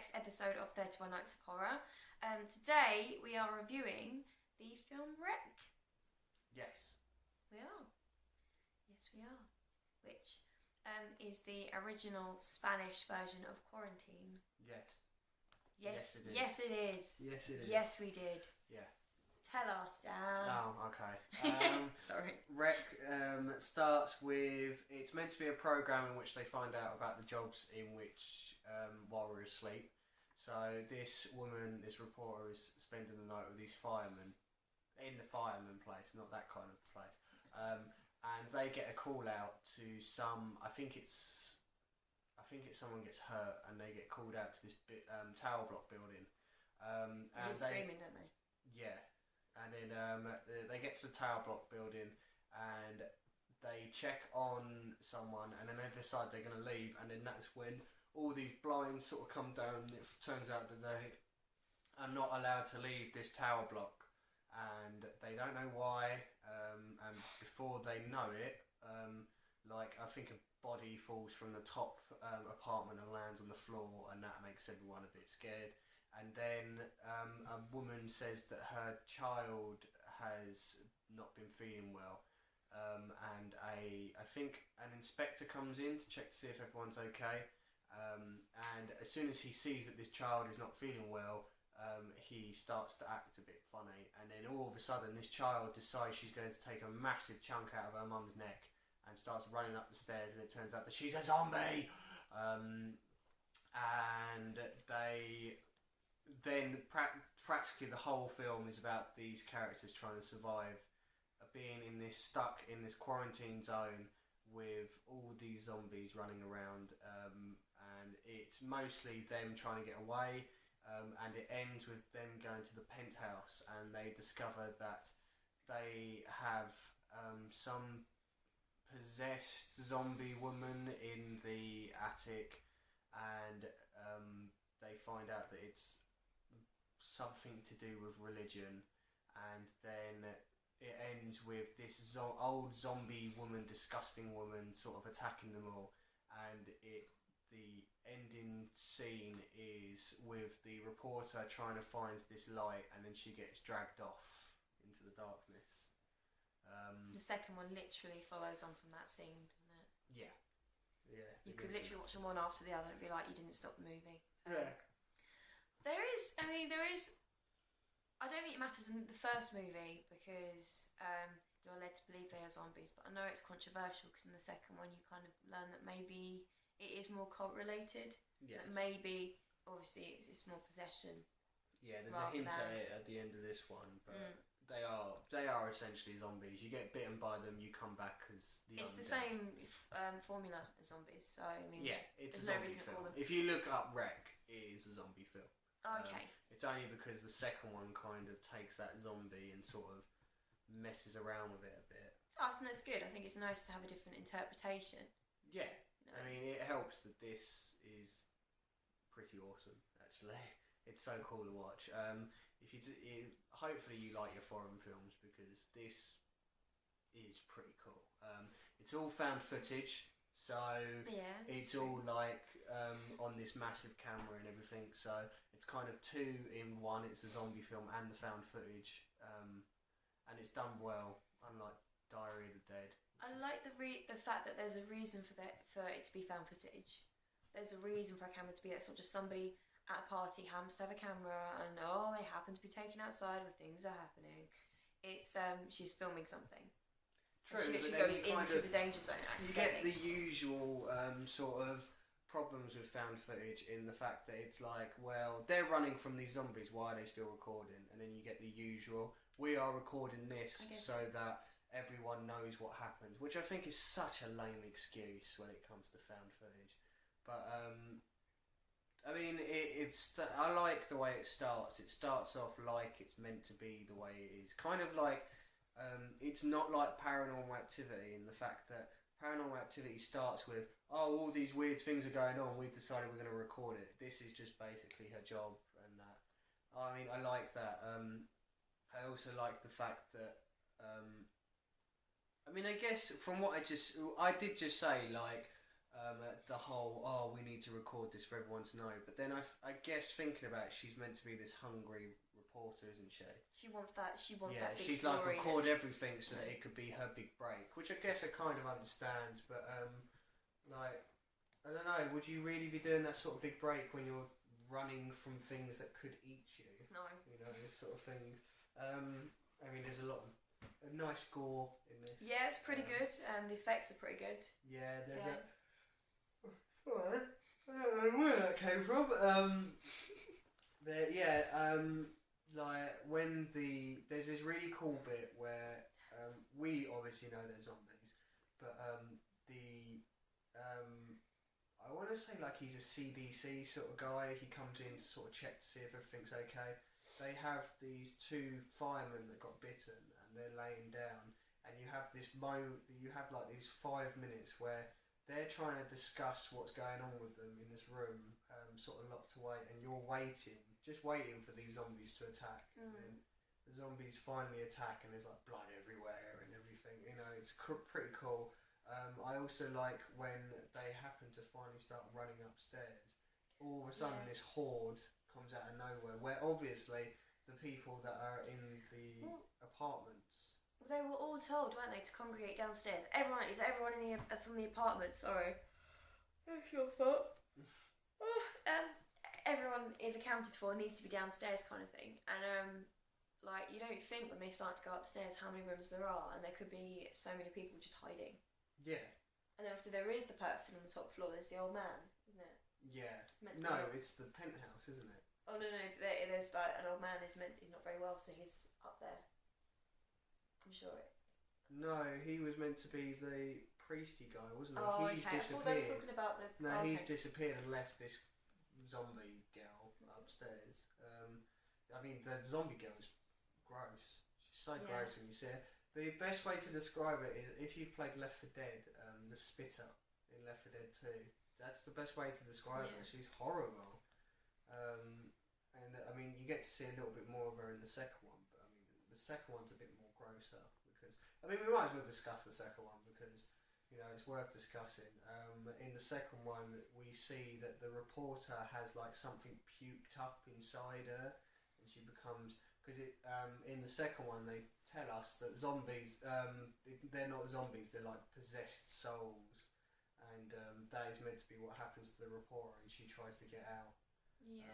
next episode of 31 Nights of Horror. Today we are reviewing the film Wreck. Yes. We are. Yes, we are. Which is the original Spanish version of Quarantine. Yes. Yes, it is. yes, it is. Yes, it is. Yes, we did. Yeah. Tell us, Dan. Oh, okay. Sorry. Wreck starts with, it's meant to be a program in which they find out about the jobs in which while we're asleep. So this woman, this reporter, is spending the night with these firemen in the fireman place, not that kind of place. And they get a call out to some. I think it's someone gets hurt, and they get called out to this tower block building. And They're screaming, don't they? Yeah. And then they get to the tower block building and they check on someone, and then they decide they're going to leave, and then that's when all these blinds sort of come down, and it turns out that they are not allowed to leave this tower block, and they don't know why, and before they know it, I think a body falls from the top apartment and lands on the floor, and that makes everyone a bit scared. And then a woman says that her child has not been feeling well, and I think an inspector comes in to check to see if everyone's okay. And as soon as he sees that this child is not feeling well, he starts to act a bit funny. And then all of a sudden, this child decides she's going to take a massive chunk out of her mum's neck and starts running up the stairs. And it turns out that she's a zombie. And they. Then practically the whole film is about these characters trying to survive, being stuck in this quarantine zone with all these zombies running around, and it's mostly them trying to get away, and it ends with them going to the penthouse, and they discover that they have some possessed zombie woman in the attic, and they find out that it's something to do with religion, and then it ends with this old zombie woman, disgusting woman, sort of attacking them all, and the ending scene is with the reporter trying to find this light, and then she gets dragged off into the darkness. The second one literally follows on from that scene, doesn't it? Yeah. You could literally watch them one after the other and be like, you didn't stop the movie. Yeah. There is. I don't think it matters in the first movie because you're led to believe they are zombies, but I know it's controversial because in the second one you kind of learn that maybe it is more cult related. Yes. That maybe, obviously, it's more possession. Yeah, there's a hint at it at the end of this one, but they are essentially zombies. You get bitten by them, you come back as the It's undead. the same formula as zombies, so I mean, yeah, it's there's a no zombie reason to film. call them. If you look up Wreck, it is a zombie film. Okay. It's only because the second one kind of takes that zombie and sort of messes around with it a bit. I think that's good. I think it's nice to have a different interpretation. Yeah. You know? I mean, it helps that this is pretty awesome, actually. It's so cool to watch. Hopefully you like your foreign films, because this is pretty cool. It's all found footage, so Yeah, it's all like on this massive camera and everything. So it's kind of two in one. It's a zombie film and the found footage, and it's done well, unlike Diary of the Dead. I like the fact that there's a reason for it to be found footage. There's a reason for a camera to be there. It's not just somebody at a party happens to have a camera and they happen to be taken outside where things are happening. It's she's filming something. True, she but literally then goes into the danger zone. You get the usual sort of problems with found footage in the fact that it's like, well, they're running from these zombies, why are they still recording? And then you get the usual, we are recording this so that everyone knows what happens, which I think is such a lame excuse when it comes to found footage. But I mean, I like the way it starts. It starts off like it's meant to be the way it is. Kind of like, it's not like Paranormal Activity in the fact that Paranormal Activity starts with, all these weird things are going on, we've decided we're going to record it. This is just basically her job, and that. I mean, I like that. I also like the fact that, I mean, I guess from what I did just say, like, the whole we need to record this for everyone to know. But then I guess thinking about it, she's meant to be this hungry reporter, isn't she? She wants that. She wants Yeah, that big she's story. like record everything so that it could be her big break, which I guess I kind of understand. But like I don't know, would you really be doing that sort of big break when you're running from things that could eat you? No. You know, sort of things. I mean, there's a lot of nice gore in this. Yeah, it's pretty good. The effects are pretty good. Yeah, there's Yeah. Alright. I don't know where that came from. Like when there's this really cool bit where we obviously know they're zombies, but I want to say like he's a CDC sort of guy. He comes in to sort of check to see if everything's okay. They have these two firemen that got bitten and they're laying down, and you have this you have like these 5 minutes where they're trying to discuss what's going on with them in this room, sort of locked away, and you're just waiting for these zombies to attack. And then the zombies finally attack, and there's like blood everywhere and everything. You know, it's pretty cool. I also like when they happen to finally start running upstairs. All of a sudden, this horde comes out of nowhere, where obviously the people that are in the apartments. They were all told, weren't they, to congregate downstairs. Everyone in from the apartment. Sorry, that's your fault. Everyone is accounted for, needs to be downstairs, kind of thing. And like you don't think when they start to go upstairs how many rooms there are, and there could be so many people just hiding. Yeah. And then obviously there is the person on the top floor. There's the old man, isn't it? Yeah. No, it's the penthouse, isn't it? Oh no, there's like an old man. He's not very well, so he's up there. I'm sure it. No, he was meant to be the priesty guy, wasn't he? Oh, He's okay. disappeared. I thought they were talking about the. No, okay. he's disappeared and left this zombie girl upstairs. I mean, the zombie girl is gross. She's so gross when you see her. The best way to describe it is if you've played Left 4 Dead, the spitter in Left 4 Dead 2. That's the best way to describe her. She's horrible. And I mean, you get to see a little bit more of her in the second one, but I mean, the second one's a bit more grosser because I mean, we might as well discuss the second one because you know it's worth discussing. In the second one, we see that the reporter has like something puked up inside her, and she becomes because in the second one they tell us that zombies they're not zombies, they're like possessed souls, and that is meant to be what happens to the reporter, and she tries to get out. Yeah.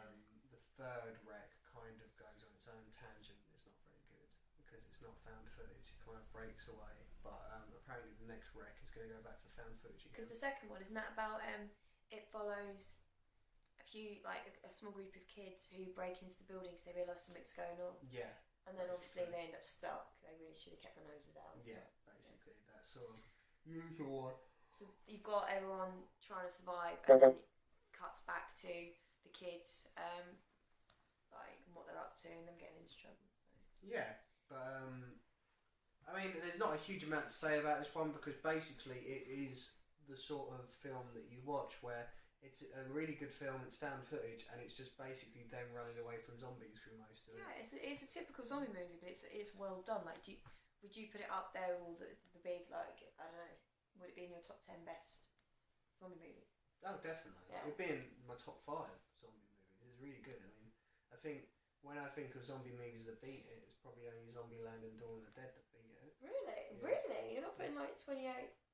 The third wreck kind of goes on its own tangent. It's not very good because it's not found footage. It kind of breaks away. But apparently the next wreck is going to go back to found footage again. Because the second one, isn't that about it follows a few, like a small group of kids who break into the building because they realise something's going on. Yeah. And then obviously they end up stuck. They really should have kept their noses out. Yeah, basically. That sort of usual one. So you've got everyone trying to survive, and then it cuts back to the kids, like what they're up to, and them getting into trouble. So. Yeah, but I mean, there's not a huge amount to say about this one because basically it is the sort of film that you watch where it's a really good film. It's found footage, and it's just basically them running away from zombies through most of it. Yeah, it's a typical zombie movie, but it's well done. Like, would you put it up there with all the big, like, I don't know, would it be in your top 10 best zombie movies? Oh, definitely. Yeah. It'd be in my top 5 zombie movies. It's really good. I mean, I think when I think of zombie movies that beat it, it's probably only Zombieland and Dawn of the Dead that beat it. Really? Yeah. Really? You're not putting like 28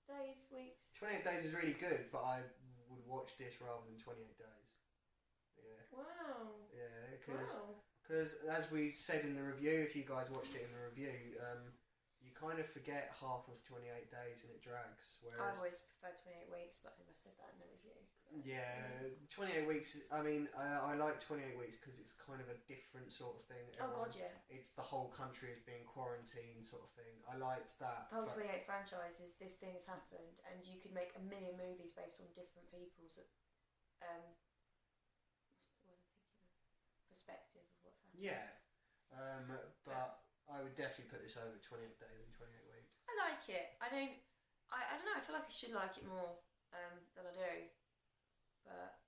days, weeks? 28 Days is really good, but I would watch this rather than 28 Days. Yeah. Wow. Yeah, because as we said in the review, if you guys watched it in the review, you kind of forget half of 28 Days and it drags. I Whereas always prefer 28 weeks, but I think I said that in the review. yeah, 28 weeks. I mean, I like 28 weeks because it's kind of a different sort of thing. Oh god, yeah. It's the whole country is being quarantined sort of thing. I liked that. The whole 28 franchises, this thing has happened, and you could make a million movies based on different people's what's the word I'm thinking of? Perspective of what's happened. Yeah, but I would definitely put this over 28 Days and 28 Weeks. I like it. I don't know. I feel like I should like it more than I do, but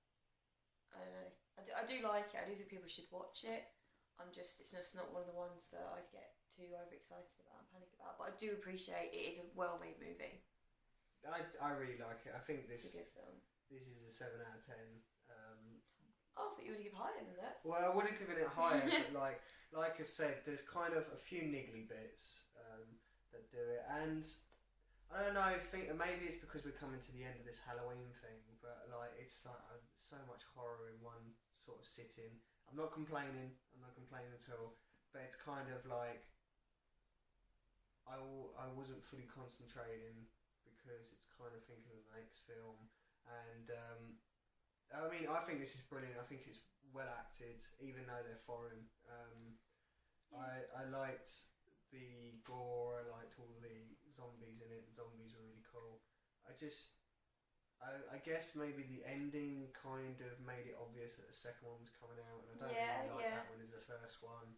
I don't know. I do like it. I do think people should watch it. It's just not one of the ones that I'd get too overexcited about and panic about. But I do appreciate it is a well-made movie. I really like it. I think It's a good film. this is a 7 out of 10. I thought you would give higher than that. Well, I would have given it higher, but like I said, there's kind of a few niggly bits that do it, and I don't know. I think maybe it's because we're coming to the end of this Halloween thing, but like it's like so much horror in one sort of sitting. I'm not complaining at all, but it's kind of like I wasn't fully concentrating because it's kind of thinking of the next film, and I mean, I think this is brilliant. I think it's well acted, even though they're foreign. I liked the gore. I liked all the zombies in it. The zombies were really cool. I guess maybe the ending kind of made it obvious that the second one was coming out, and I don't really like that one as the first one.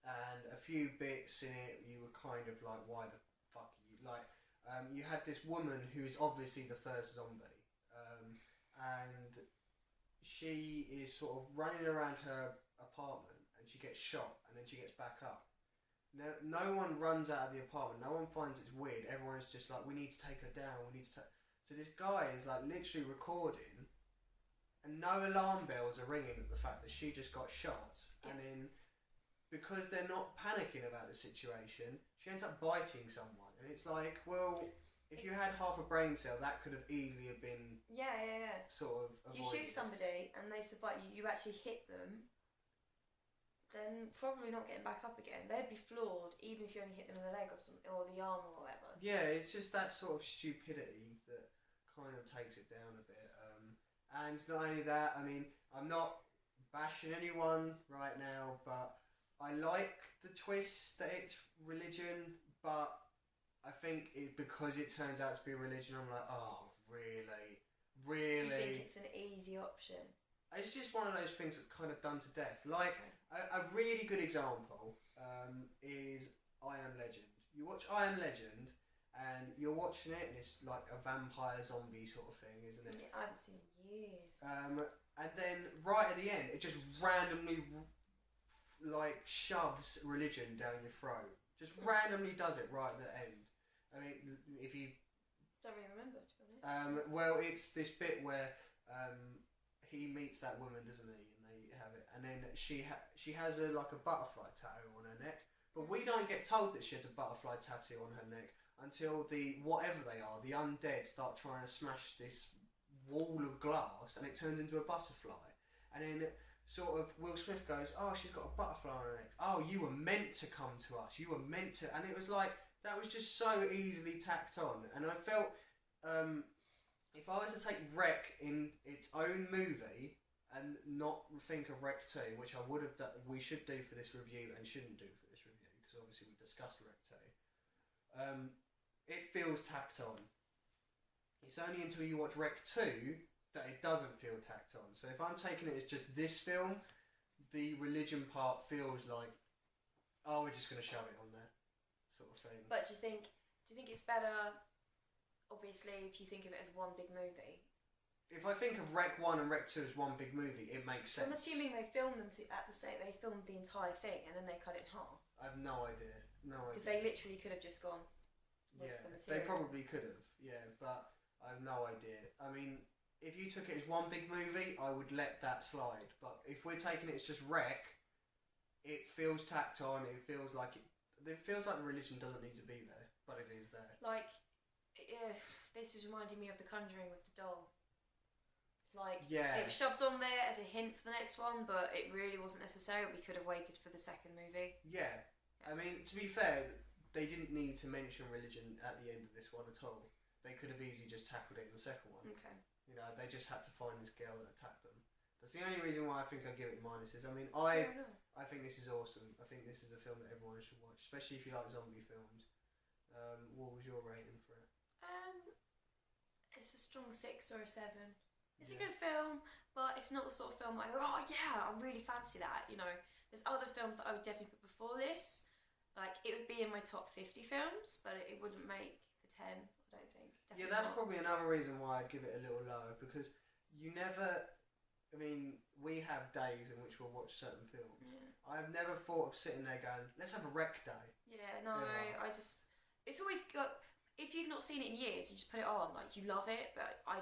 And a few bits in it, you were kind of like, why the fuck are you like? You had this woman who is obviously the first zombie. And she is sort of running around her apartment and she gets shot and then she gets back up. Now, no one runs out of the apartment, no one finds it's weird, everyone's just like, we need to take her down, So this guy is like literally recording and no alarm bells are ringing at the fact that she just got shot. And then, because they're not panicking about the situation, she ends up biting someone. And it's like, well, if you had half a brain cell, that could have easily have been sort of avoided. You shoot somebody and they survive, you actually hit them, then probably not getting back up again. They'd be floored even if you only hit them in the leg or something, or the arm or whatever. Yeah, it's just that sort of stupidity that kind of takes it down a bit. And not only that, I mean, I'm not bashing anyone right now, but I like the twist that it's religion, but I think because it turns out to be a religion, I'm like, oh, really? Do you think it's an easy option? It's just one of those things that's kind of done to death. Like, a really good example is I Am Legend. You watch I Am Legend, and you're watching it, and it's like a vampire zombie sort of thing, isn't it? Yeah, I haven't seen it in years. And then right at the end, it just randomly like shoves religion down your throat. Just randomly does it right at the end. I mean, if you don't really remember, to be honest. Well, it's this bit where he meets that woman, doesn't he? And they have it, and then she has a butterfly tattoo on her neck, but we don't get told that she has a butterfly tattoo on her neck until the whatever they are, the undead, start trying to smash this wall of glass, and it turns into a butterfly, and then sort of Will Smith goes, "Oh, she's got a butterfly on her neck. Oh, you were meant to come to us. You were meant to," and it was like. That was just so easily tacked on, and I felt if I was to take Wreck in its own movie and not think of Wreck 2, which I would have done, we should do for this review and shouldn't do for this review because obviously we discussed Wreck 2. It feels tacked on. It's only until you watch Wreck 2 that it doesn't feel tacked on. So if I'm taking it as just this film, the religion part feels like, oh, we're just going to shove it on there. Sort of thing. But do you think it's better, obviously, if you think of it as one big movie? If I think of Wreck 1 and Wreck 2 as one big movie, it makes sense. I'm assuming they filmed them at the same. They filmed the entire thing and then they cut it in half. I have no idea. Because they literally could have just gone. Yeah, they probably could have. Yeah, but I have no idea. I mean, if you took it as one big movie, I would let that slide. But if we're taking it as just Wreck, it feels tacked on. It feels like the religion doesn't need to be there, but it is there. Like, this is reminding me of The Conjuring with the doll. It's like, it was shoved on there as a hint for the next one, but it really wasn't necessary. We could have waited for the second movie. Yeah. I mean, to be fair, they didn't need to mention religion at the end of this one at all. They could have easily just tackled it in the second one. Okay. You know, they just had to find this girl that attacked them. That's the only reason why I think I give it minuses. I mean, I think this is awesome. I think this is a film that everyone should watch, especially if you like zombie films. What was your rating for it? It's a strong 6 or a 7. It's a good film, but it's not the sort of film like, oh yeah, I really fancy that. You know, there's other films that I would definitely put before this. Like, it would be in my top 50 films, but it wouldn't make the 10, I don't think. Definitely that's not. Probably another reason why I'd give it a little lower, because you never... I mean, we have days in which we'll watch certain films. Yeah. I've never thought of sitting there going, let's have a Wreck day. Yeah, no, I just... It's always got... if you've not seen it in years, you just put it on, like you love it. But I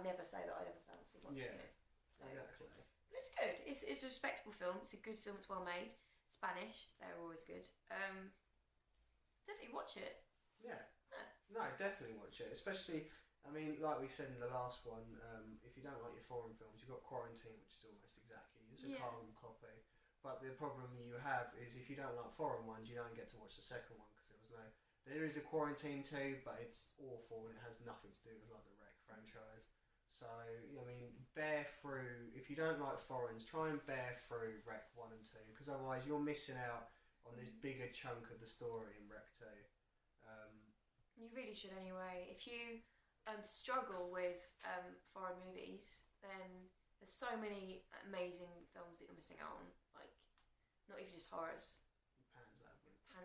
never say that I ever fancy watching it. No. Exactly. But it's good. It's a respectable film. It's a good film. It's well made. Spanish, they're always good. Definitely watch it. Yeah. No, definitely watch it. Especially, I mean, like we said in the last one, if you don't like your foreign films, you've got Quarantine, which is almost exactly, it's a carbon copy. But the problem you have is if you don't like foreign ones, you don't get to watch the second one because there is a Quarantine 2, but it's awful and it has nothing to do with like the Rec franchise. So, I mean, bear through, if you don't like foreigns, try and bear through Rec 1 and 2 because otherwise you're missing out on this bigger chunk of the story in Rec 2. You really should anyway. If you struggle with foreign movies, then there's so many amazing films that you're missing out on. Like, not even just horrors.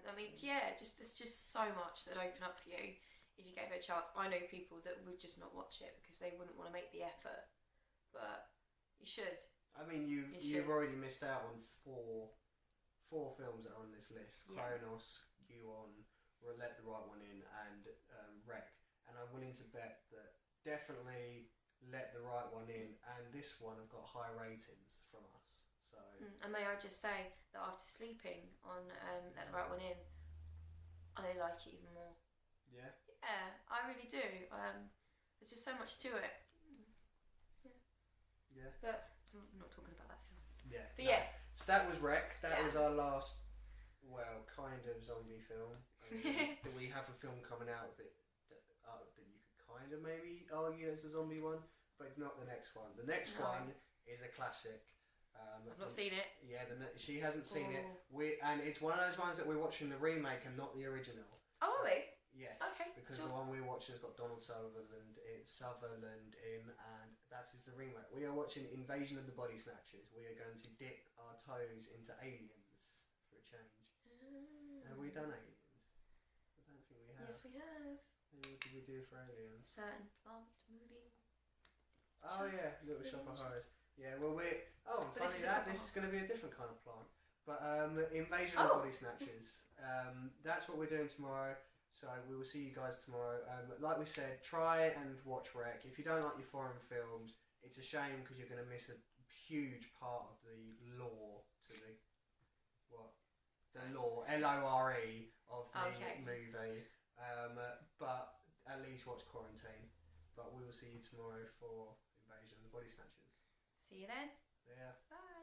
I mean, yeah, there's just so much that open up for you if you gave it a chance. I know people that would just not watch it because they wouldn't want to make the effort, but you should. I mean, you've already missed out on four films that are on this list: Kronos, Ju-on, Let the Right One In, and Rec. And I'm willing to bet that definitely Let the Right One In and this one have got high ratings from us. So. And may I just say that after sleeping on Let the Right One In, I like it even more. Yeah? Yeah, I really do. There's just so much to it. Yeah. But so I'm not talking about that film. Yeah. But yeah. So that was Rec. That was our last, well, kind of zombie film. That we have a film coming out that you could kind of maybe argue as a zombie one, but it's not the next one. The next one is a classic. I've not seen it. Yeah, she hasn't seen it. And it's one of those ones that we're watching the remake and not the original. Oh, are we? Yes. Okay. Because the one we're watching has got Donald Sutherland in, and that is the remake. We are watching Invasion of the Body Snatchers. We are going to dip our toes into Aliens for a change. Have we done Aliens? I don't think we have. Yes, we have. What did we do for Aliens? Certain plant movie. Oh yeah, Little Shop of Horrors. Yeah, well funny that this is going to be a different kind of plant. But Invasion of Body Snatchers. That's what we're doing tomorrow. So we will see you guys tomorrow. Like we said, try and watch Rec. If you don't like your foreign films, it's a shame because you're going to miss a huge part of the lore to the lore LORE of the movie. But at least watch Quarantine. But we will see you tomorrow for Invasion of the Body Snatchers. See you then. Yeah. Bye.